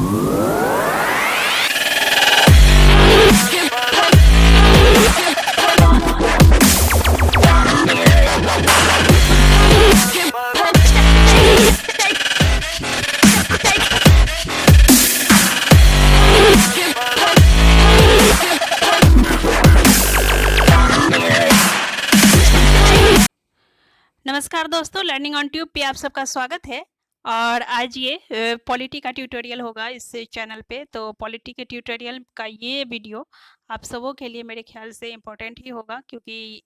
नमस्कार दोस्तों, learning on tube पे आप सबका स्वागत है। और आज ये पॉलिटी का ट्यूटोरियल होगा इस चैनल पे। तो पॉलिटी के ट्यूटोरियल का ये वीडियो आप सबों के लिए मेरे ख्याल से इम्पोर्टेंट ही होगा, क्योंकि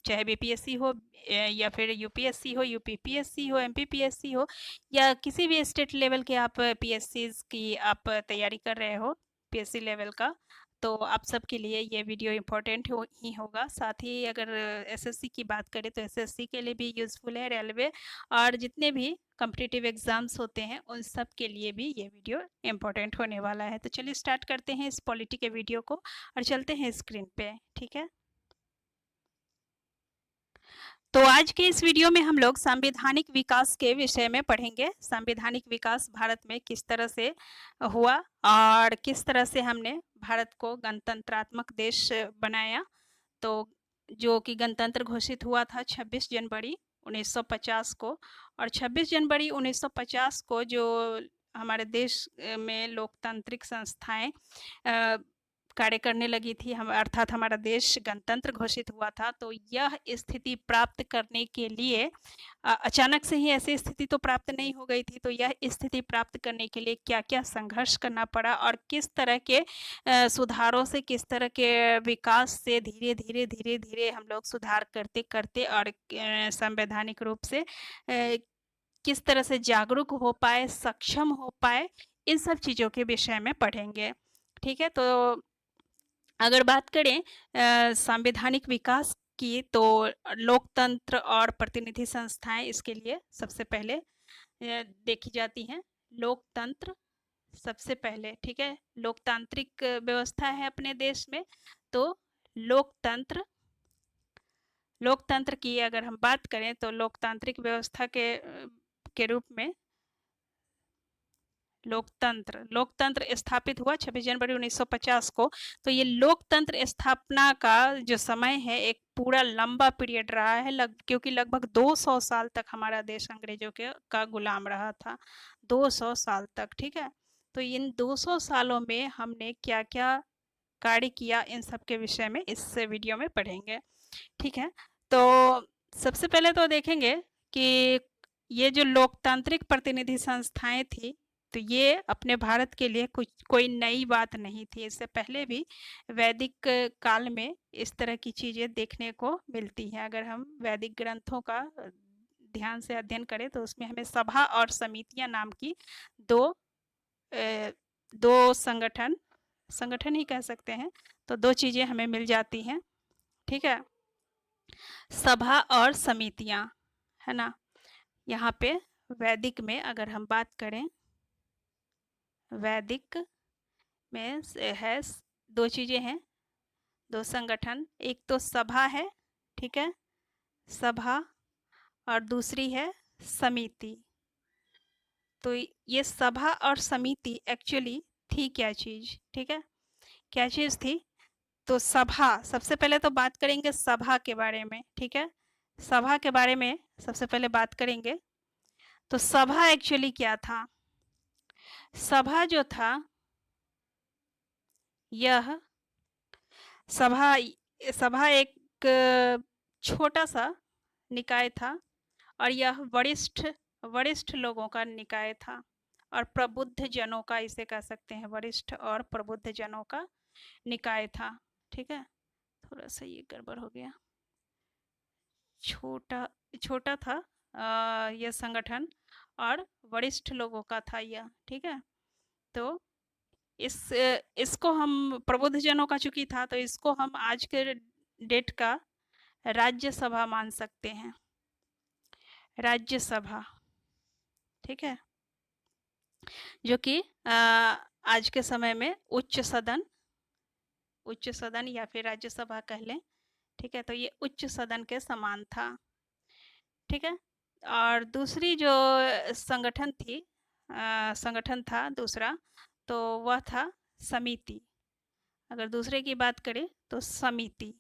चाहे बीपीएससी हो या फिर यूपीएससी हो, यूपीपीएससी हो, एमपीपीएससी हो, या किसी भी स्टेट लेवल के आप पीएससीज की आप तैयारी कर रहे हो, पीएससी लेवल का, तो आप सबके लिए ये वीडियो इम्पोर्टेंट ही होगा। साथ ही अगर एसएससी की बात करें तो एसएससी के लिए भी यूज़फुल है, रेलवे और जितने भी कॉम्पिटिटिव एग्ज़ाम्स होते हैं उन सब के लिए भी ये वीडियो इम्पोर्टेंट होने वाला है। तो चलिए स्टार्ट करते हैं इस पॉलिटी के वीडियो को और चलते हैं स्क्रीन पे, ठीक है। तो आज के इस वीडियो में हम लोग संवैधानिक विकास के विषय में पढ़ेंगे। संवैधानिक विकास भारत में किस तरह से हुआ और किस तरह से हमने भारत को गणतंत्रात्मक देश बनाया। तो जो कि गणतंत्र घोषित हुआ था 26 जनवरी 1950 को, और 26 जनवरी 1950 को जो हमारे देश में लोकतांत्रिक संस्थाएं कार्य करने लगी थी, हम अर्थात हमारा देश गणतंत्र घोषित हुआ था। तो यह स्थिति प्राप्त करने के लिए अचानक से ही ऐसी स्थिति तो प्राप्त नहीं हो गई थी। तो यह स्थिति प्राप्त करने के लिए क्या क्या संघर्ष करना पड़ा और किस तरह के सुधारों से, किस तरह के विकास से धीरे धीरे धीरे धीरे हम लोग सुधार करते करते और संवैधानिक रूप से किस तरह से जागरूक हो पाए, सक्षम हो पाए, इन सब चीज़ों के विषय में पढ़ेंगे, ठीक है। तो अगर बात करें संवैधानिक विकास की, तो लोकतंत्र और प्रतिनिधि संस्थाएं इसके लिए सबसे पहले देखी जाती हैं। लोकतंत्र सबसे पहले, ठीक है। लोकतांत्रिक व्यवस्था है अपने देश में, तो लोकतंत्र की अगर हम बात करें तो लोकतांत्रिक व्यवस्था के रूप में लोकतंत्र स्थापित हुआ 26 जनवरी 1950 को। तो ये लोकतंत्र स्थापना का जो समय है एक पूरा लंबा पीरियड रहा है, क्योंकि लगभग 200 साल तक हमारा देश अंग्रेजों का गुलाम रहा था, 200 साल तक, ठीक है। तो इन 200 सालों में हमने क्या क्या कार्य किया, इन सब के विषय में इस वीडियो में पढ़ेंगे, ठीक है। तो सबसे पहले तो देखेंगे कि ये जो लोकतांत्रिक प्रतिनिधि संस्थाएं थी, तो ये अपने भारत के लिए कोई नई बात नहीं थी। इससे पहले भी वैदिक काल में इस तरह की चीज़ें देखने को मिलती हैं। अगर हम वैदिक ग्रंथों का ध्यान से अध्ययन करें तो उसमें हमें सभा और समितियां नाम की दो संगठन ही कह सकते हैं, तो दो चीज़ें हमें मिल जाती हैं, ठीक है। सभा और समितियां, है ना। यहाँ पे वैदिक में अगर हम बात करें, वैदिक में है दो चीज़ें हैं, दो संगठन। एक तो सभा है, ठीक है, सभा, और दूसरी है समिति। तो ये सभा और समिति एक्चुअली थी क्या चीज़, ठीक है, क्या चीज़ थी। तो सभा, सबसे पहले तो बात करेंगे सभा के बारे में, ठीक है। सभा के बारे में सबसे पहले बात करेंगे। तो सभा एक्चुअली क्या था। सभा जो था, यह सभा एक छोटा सा निकाय था, और यह वरिष्ठ लोगों का निकाय था, और प्रबुद्ध जनों का, इसे कह सकते हैं, वरिष्ठ और प्रबुद्ध जनों का निकाय था, ठीक है। थोड़ा सा ये गड़बड़ हो गया, छोटा था यह संगठन, और वरिष्ठ लोगों का था यह, ठीक है। तो इसको हम प्रबुद्ध जनों का चूंकि था, तो इसको हम आज के डेट का राज्यसभा मान सकते हैं, राज्यसभा, ठीक है, जो कि आज के समय में उच्च सदन या फिर राज्यसभा कह लें, ठीक है। तो ये उच्च सदन के समान था, ठीक है। और दूसरी जो संगठन था दूसरा, तो वह था समिति। अगर दूसरे की बात करें तो समिति,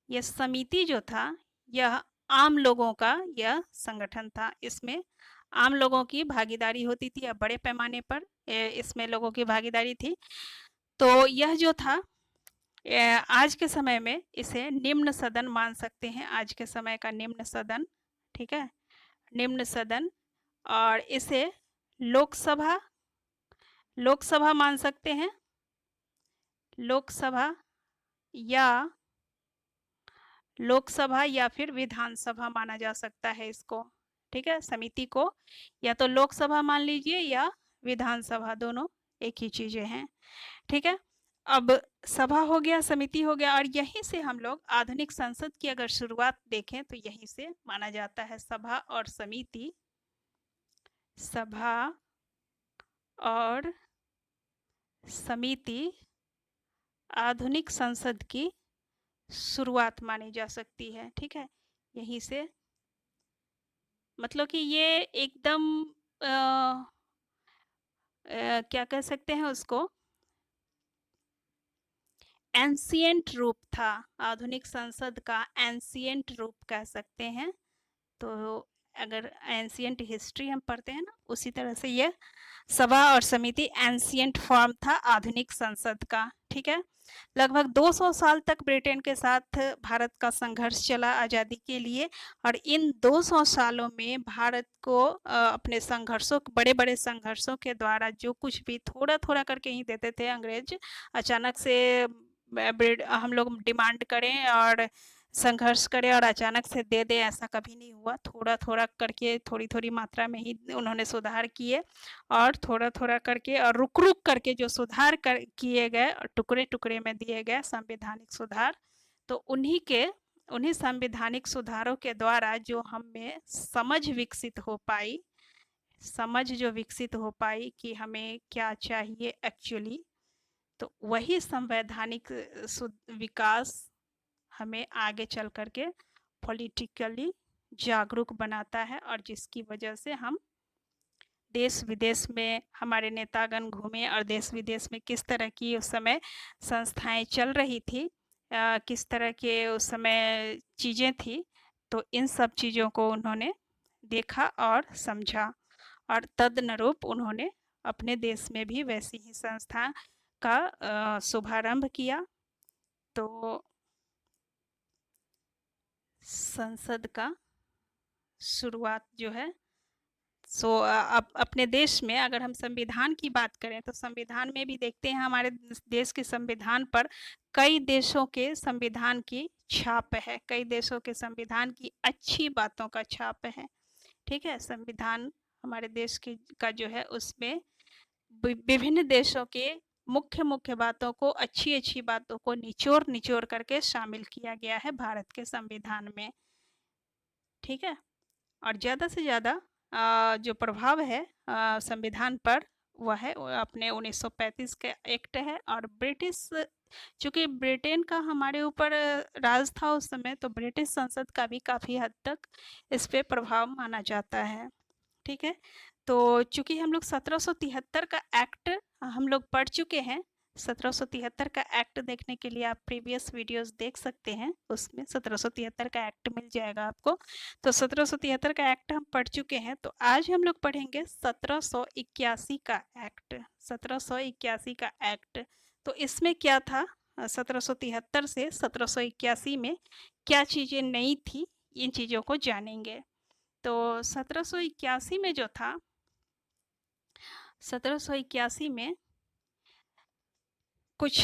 यह समिति जो था यह आम लोगों का यह संगठन था। इसमें आम लोगों की भागीदारी होती थी, अब बड़े पैमाने पर इसमें लोगों की भागीदारी थी। तो यह जो था आज के समय में इसे निम्न सदन मान सकते हैं, आज के समय का निम्न सदन, ठीक है, निम्न सदन। और इसे लोकसभा लोकसभा मान सकते हैं, लोकसभा या फिर विधानसभा माना जा सकता है इसको, ठीक है। समिति को या तो लोकसभा मान लीजिए या विधानसभा, दोनों एक ही चीजें हैं, ठीक है। अब सभा हो गया, समिति हो गया, और यहीं से हम लोग आधुनिक संसद की अगर शुरुआत देखें तो यहीं से माना जाता है। सभा और समिति, सभा और समिति आधुनिक संसद की शुरुआत मानी जा सकती है, ठीक है। यहीं से मतलब कि ये एकदम क्या कह सकते हैं उसको, एंशिएंट रूप था, आधुनिक संसद का एंशिएंट रूप कह सकते हैं। तो अगर एंशिएंट हिस्ट्री हम पढ़ते हैं ना, उसी तरह से ये सभा और समिति एंशिएंट फॉर्म था आधुनिक संसद का, ठीक है। लगभग 200 साल तक ब्रिटेन के साथ भारत का संघर्ष चला आज़ादी के लिए, और इन 200 सालों में भारत को अपने संघर्षों, बड़े बड़े संघर्षों के द्वारा जो कुछ भी थोड़ा थोड़ा करके ही देते थे अंग्रेज, अचानक से हम लोग डिमांड करें और संघर्ष करें और अचानक से दे दे, ऐसा कभी नहीं हुआ। थोड़ा थोड़ा करके, थोड़ी थोड़ी मात्रा में ही उन्होंने सुधार किए, और थोड़ा थोड़ा करके और रुक रुक करके जो सुधार किए गए और टुकड़े टुकड़े में दिए गए संवैधानिक सुधार, तो उन्हीं संवैधानिक सुधारों के द्वारा जो हमें समझ विकसित हो पाई, समझ जो विकसित हो पाई कि हमें क्या चाहिए एक्चुअली, तो वही संवैधानिक विकास हमें आगे चल करके पॉलिटिकली जागरूक बनाता है, और जिसकी वजह से हम देश विदेश में हमारे नेतागण घूमे और देश विदेश में किस तरह की उस समय संस्थाएं चल रही थी, किस तरह के उस समय चीज़ें थी, तो इन सब चीज़ों को उन्होंने देखा और समझा, और तदनुरूप उन्होंने अपने देश में भी वैसी ही संस्था का शुभारंभ किया। तो संसद का शुरुआत जो है, अब अपने देश में अगर हम संविधान की बात करें तो संविधान में भी देखते हैं, हमारे देश के संविधान पर कई देशों के संविधान की छाप है, कई देशों के संविधान की अच्छी बातों का छाप है, ठीक है। संविधान हमारे देश का जो है, उसमें विभिन्न देशों के मुख्य मुख्य बातों को, अच्छी अच्छी बातों को निचोड़ निचोड़ करके शामिल किया गया है भारत के संविधान में, ठीक है। और ज़्यादा से ज़्यादा जो प्रभाव है संविधान पर, वह है अपने 1935 का एक्ट है, और ब्रिटिश, चूँकि ब्रिटेन का हमारे ऊपर राज था उस समय, तो ब्रिटिश संसद का भी काफ़ी हद तक इस पे प्रभाव माना जाता है, ठीक है। तो चूँकि हम लोग 1773 का एक्ट हम लोग पढ़ चुके हैं, 1773 का एक्ट देखने के लिए आप प्रीवियस वीडियोस देख सकते हैं, उसमें 1773 का एक्ट मिल जाएगा आपको। तो 1773 का एक्ट हम पढ़ चुके हैं, तो आज हम लोग पढ़ेंगे 1781 का एक्ट, 1781 का एक्ट। तो इसमें क्या था, 1773 से 1781 में क्या चीज़ें नई थी, इन चीज़ों को जानेंगे। तो 1781 में जो था, 1781 में कुछ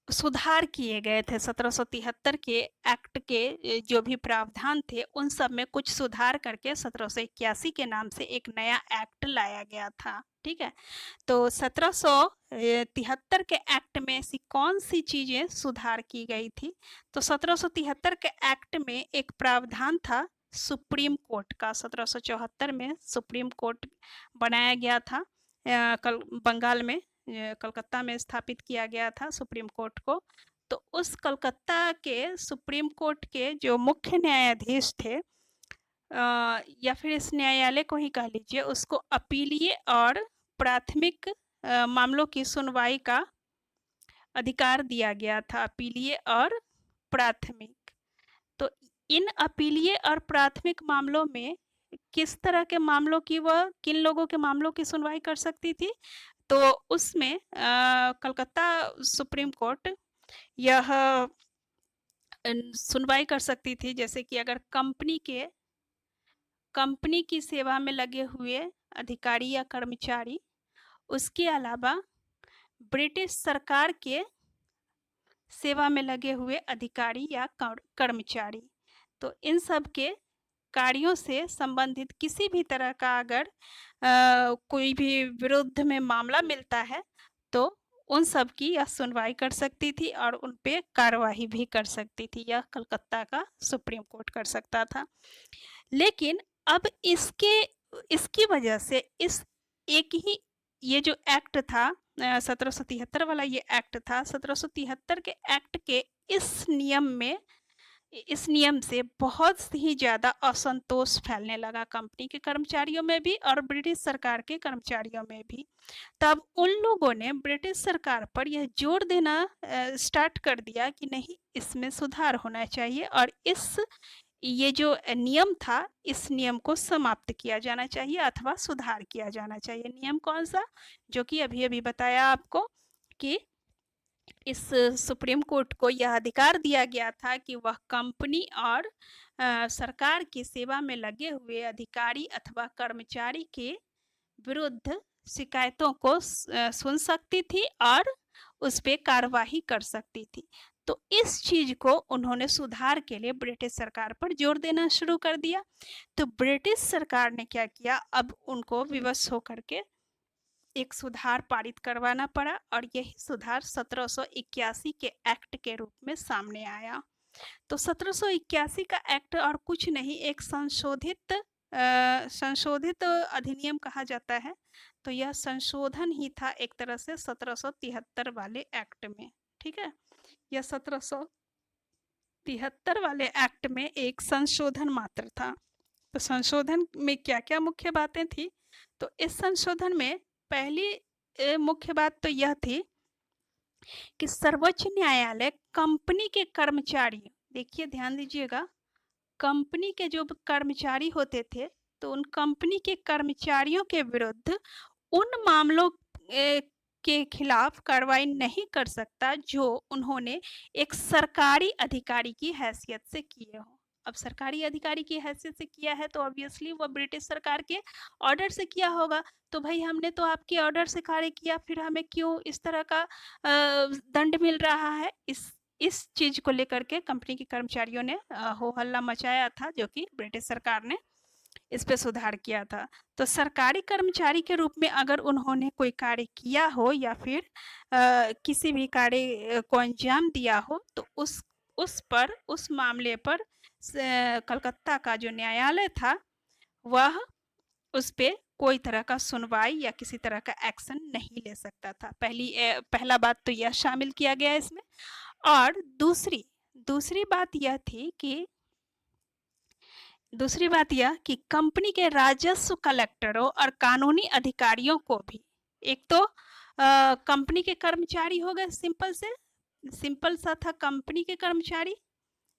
सुधार किए गए थे। 1773 के एक्ट के जो भी प्रावधान थे, उन सब में कुछ सुधार करके 1781 के नाम से एक नया एक्ट लाया गया था, ठीक है। तो 1773 के एक्ट में ऐसी कौन सी चीज़ें सुधार की गई थी, तो 1773 के एक्ट में एक प्रावधान था सुप्रीम कोर्ट का। 1774 में सुप्रीम कोर्ट बनाया गया था, बंगाल में, कलकत्ता में स्थापित किया गया था सुप्रीम कोर्ट को। तो उस कलकत्ता के सुप्रीम कोर्ट के जो मुख्य न्यायाधीश थे, या फिर इस न्यायालय को ही कह लीजिए, उसको अपीलीय और प्राथमिक मामलों की सुनवाई का अधिकार दिया गया था, अपीलीय और प्राथमिक। तो इन अपीलीय और प्राथमिक मामलों में किस तरह के मामलों की, वह किन लोगों के मामलों की सुनवाई कर सकती थी? तो उसमें कलकत्ता सुप्रीम कोर्ट यह सुनवाई कर सकती थी, जैसे कि अगर कंपनी की सेवा में लगे हुए अधिकारी या कर्मचारी, उसके अलावा ब्रिटिश सरकार के सेवा में लगे हुए अधिकारी या कर्मचारी, तो इन सब के कार्यों से संबंधित किसी भी तरह का अगर कोई भी विरुद्ध में मामला मिलता है तो उन सब की यह सुनवाई कर सकती थी और उन पे कार्यवाही भी कर सकती थी। यह कलकत्ता का सुप्रीम कोर्ट कर सकता था। लेकिन अब इसकी वजह से इस एक ही ये जो एक्ट था 1773 वाला ये एक्ट था, 1773 के एक्ट के इस नियम से बहुत ही ज़्यादा असंतोष फैलने लगा कंपनी के कर्मचारियों में भी और ब्रिटिश सरकार के कर्मचारियों में भी। तब उन लोगों ने ब्रिटिश सरकार पर यह जोर देना स्टार्ट कर दिया कि नहीं, इसमें सुधार होना चाहिए और ये जो नियम था, इस नियम को समाप्त किया जाना चाहिए अथवा सुधार किया जाना चाहिए। नियम कौन सा? जो कि अभी बताया आपको कि इस सुप्रीम कोर्ट को यह अधिकार दिया गया था कि वह कंपनी और सरकार की सेवा में लगे हुए अधिकारी अथवा कर्मचारी के विरुद्ध शिकायतों को सुन सकती थी और उस पर कार्यवाही कर सकती थी। तो इस चीज को उन्होंने सुधार के लिए ब्रिटिश सरकार पर जोर देना शुरू कर दिया। तो ब्रिटिश सरकार ने क्या किया, अब उनको विवश होकर के एक सुधार पारित करवाना पड़ा और यही सुधार 1781 के एक्ट के रूप में सामने आया। तो 1781 का एक्ट और कुछ नहीं, एक संशोधित अधिनियम कहा जाता है। तो यह संशोधन ही था एक तरह से 1773 वाले एक्ट में। ठीक है, यह 1773 वाले एक्ट में एक संशोधन मात्र था। तो संशोधन में क्या क्या मुख्य बातें थी? तो इस संशोधन में पहली मुख्य बात तो यह थी कि सर्वोच्च न्यायालय कंपनी के कर्मचारी, देखिए ध्यान दीजिएगा, कंपनी के जो कर्मचारी होते थे तो उन कंपनी के कर्मचारियों के विरुद्ध उन मामलों के खिलाफ कार्रवाई नहीं कर सकता जो उन्होंने एक सरकारी अधिकारी की हैसियत से किए हो। अब सरकारी अधिकारी की हैसियत से किया है तो ऑब्वियसली वो ब्रिटिश सरकार के ऑर्डर से किया होगा। तो भाई हमने तो आपके ऑर्डर से कार्य किया, फिर हमें क्यों इस तरह का दंड मिल रहा है? इस चीज को लेकर के कंपनी के कर्मचारियों ने हो हल्ला मचाया था, जो कि ब्रिटिश सरकार ने इस पे सुधार किया था। तो सरकारी कर्मचारी के रूप में अगर उन्होंने कोई कार्य किया हो या फिर किसी भी कार्य को अंजाम दिया हो तो उस मामले पर कलकत्ता का जो न्यायालय था वह उस पे कोई तरह का सुनवाई या किसी तरह का एक्शन नहीं ले सकता था। पहला बात तो यह शामिल किया गया इसमें। और दूसरी बात यह कि कंपनी के राजस्व कलेक्टरों और कानूनी अधिकारियों को भी, एक तो कंपनी के कर्मचारी हो गए, सिंपल सा था कंपनी के कर्मचारी,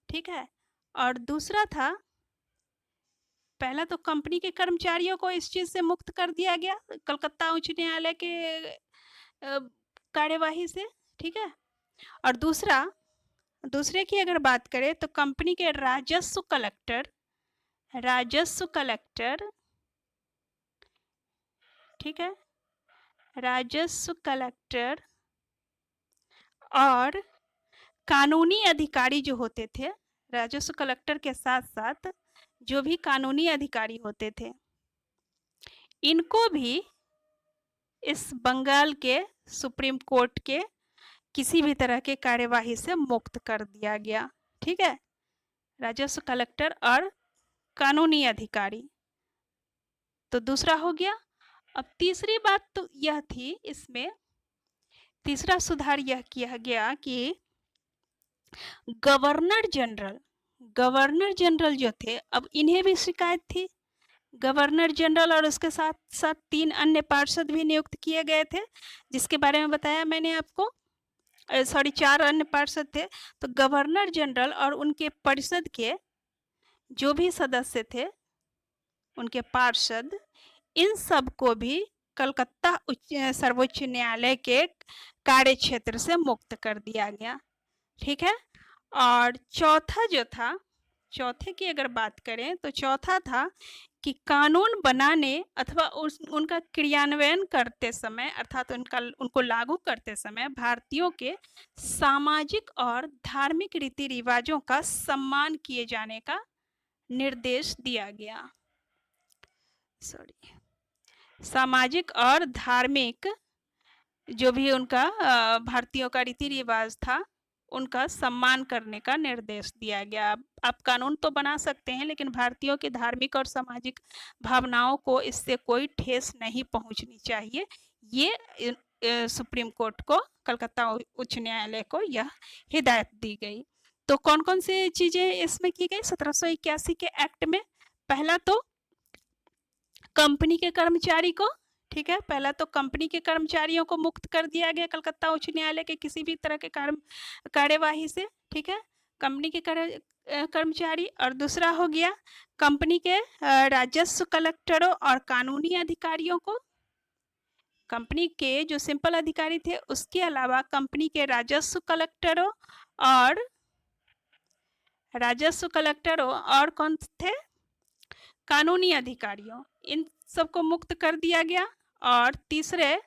ठीक है, और दूसरा था, पहला तो कंपनी के कर्मचारियों को इस चीज से मुक्त कर दिया गया कलकत्ता उच्च न्यायालय के कार्यवाही से, ठीक है, और दूसरे की अगर बात करें तो कंपनी के राजस्व कलेक्टर, ठीक है, राजस्व कलेक्टर और कानूनी अधिकारी जो होते थे, राजस्व कलेक्टर के साथ साथ जो भी कानूनी अधिकारी होते थे, इनको भी इस बंगाल के सुप्रीम कोर्ट के किसी भी तरह के कार्यवाही से मुक्त कर दिया गया। ठीक है, राजस्व कलेक्टर और कानूनी अधिकारी। तो दूसरा हो गया। अब तीसरी बात तो यह थी, इसमें तीसरा सुधार यह किया गया कि गवर्नर जनरल जो थे, अब इन्हें भी शिकायत थी। गवर्नर जनरल और उसके साथ साथ 3 अन्य पार्षद भी नियुक्त किए गए थे, जिसके बारे में बताया मैंने आपको। 4 अन्य पार्षद थे। तो गवर्नर जनरल और उनके परिषद के जो भी सदस्य थे, उनके पार्षद, इन सब को भी कलकत्ता सर्वोच्च न्यायालय के कार्य क्षेत्र से मुक्त कर दिया गया। ठीक है। और चौथा जो था, चौथे की अगर बात करें तो चौथा था कि कानून बनाने अथवा उनका क्रियान्वयन करते समय, अर्थात उनको लागू करते समय भारतीयों के सामाजिक और धार्मिक रीति रिवाजों का सम्मान किए जाने का निर्देश दिया गया। सामाजिक और धार्मिक जो भी उनका भारतीयों का रीति रिवाज था, उनका सम्मान करने का निर्देश दिया गया। आप कानून तो बना सकते हैं, लेकिन भारतीयों की धार्मिक और सामाजिक भावनाओं को इससे कोई ठेस नहीं पहुंचनी चाहिए। ये सुप्रीम कोर्ट को, कलकत्ता उच्च न्यायालय को यह हिदायत दी गई। तो कौन कौन सी चीजें इसमें की गई 1781 के एक्ट में? पहला तो कंपनी के कर्मचारी को, ठीक है, पहला तो कंपनी के कर्मचारियों को मुक्त कर दिया गया कलकत्ता उच्च न्यायालय के किसी भी तरह के कार्यवाही से। ठीक है, कंपनी के कर्मचारी। और दूसरा हो गया कंपनी के राजस्व कलेक्टरों और कानूनी अधिकारियों को। कंपनी के जो सिंपल अधिकारी थे उसके अलावा कंपनी के राजस्व कलेक्टरों और कौन थे? कानूनी अधिकारियों, इन सबको मुक्त कर दिया गया। और तीसरे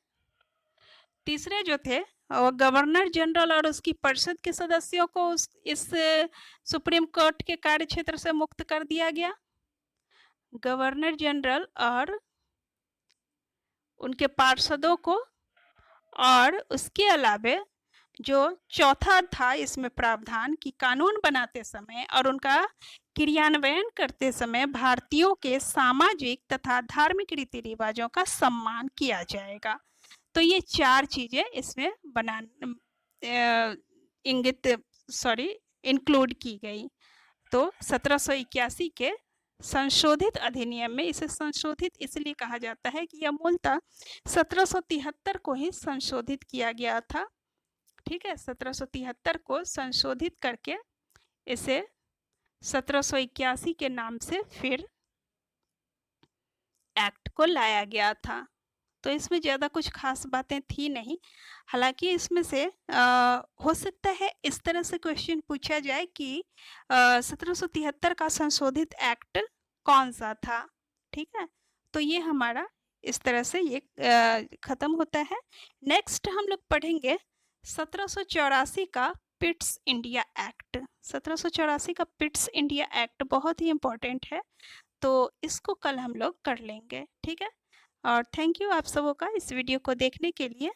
जो थे वो गवर्नर जनरल और उसकी परिषद के सदस्यों को इस सुप्रीम कोर्ट के कार्य क्षेत्र से मुक्त कर दिया गया। गवर्नर जनरल और उनके पार्षदों को, और उसके अलावे जो चौथा था इसमें प्रावधान कि कानून बनाते समय और उनका क्रियान्वयन करते समय भारतीयों के सामाजिक तथा धार्मिक रीति रिवाजों का सम्मान किया जाएगा। तो ये 4 चीजें इसमें इंक्लूड की गई। तो 1781 के संशोधित अधिनियम में, इसे संशोधित इसलिए कहा जाता है कि यह मूलतः 1773 को ही संशोधित किया गया था। ठीक है, 1773 को संशोधित करके इसे 1781 के नाम से फिर एक्ट को लाया गया था। तो इसमें ज़्यादा कुछ खास बातें थी नहीं। हालांकि इसमें से हो सकता है इस तरह से क्वेश्चन पूछा जाए कि 1773 का संशोधित एक्ट कौन सा था। ठीक है, तो ये हमारा इस तरह से ये ख़त्म होता है। नेक्स्ट हम लोग पढ़ेंगे 1784 का पिट्स इंडिया एक्ट। 1784 का पिट्स इंडिया एक्ट बहुत ही इम्पोर्टेंट है, तो इसको कल हम लोग कर लेंगे। ठीक है, और थैंक यू आप सबों का इस वीडियो को देखने के लिए।